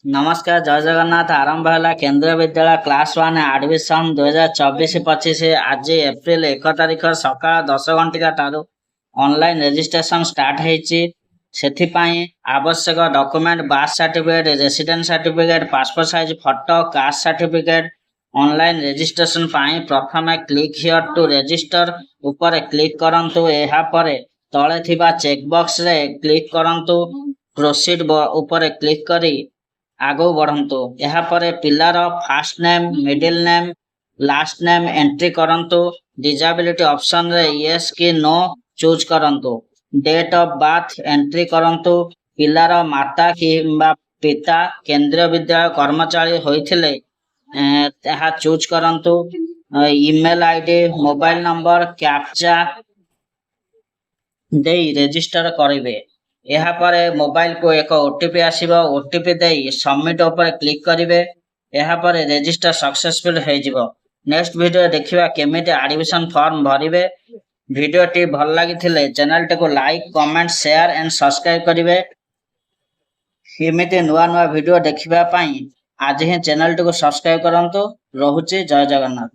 नमस्कार जय जगन्नाथ आरंभ है केंद्रीय विद्यालय क्लास 1 एडमिशन 2024-25 आज एप्रिल 1 तारिख सका 10 घंटा ठार ऑनलाइन रजिस्ट्रेशन स्टार्ट होती आवश्यक document birth certificate resident certificate passport size photo caste certificate online registration प्रथम क्लिक हियर टू रजिस्टर ऊपर क्लिक करंतु एहा परे तळे थिबा चेकबॉक्स रे क्लिक करंतु प्रोसीड ऊपर क्लिक करी आगो बढ़ंतु यहाँ पर पिलार first name middle name last name entry करंतु डिसेबिलिटी ऑप्शन रे यस कि नो चूज करंतु डेट ऑफ बर्थ एंट्री करंतु पिलार माता किंबा पिता केंद्रीय विद्यालय कर्मचारी होइथिले ताहा चूज करंतु email ID mobile number captcha दे रजिस्टर करिवे यहाँ पर मोबाइल को एक ओटीपी आसीबो ओटीपी दे सबमिट ऊपर क्लिक करिवे यहाँ पर रजिस्टर सक्सेसफुल हो जिवो। नेक्स्ट वीडियो देखिबा केमिति एडमिशन फॉर्म भरिवे। वीडियो टी भल लागिथिले चैनल टी को like comment share and subscribe करिवे। केमिति नुआ नुआ वीडियो देखिबा पई आज ही चैनल टी को सब्सक्राइब करंतु। रहुची जय जगन्नाथ।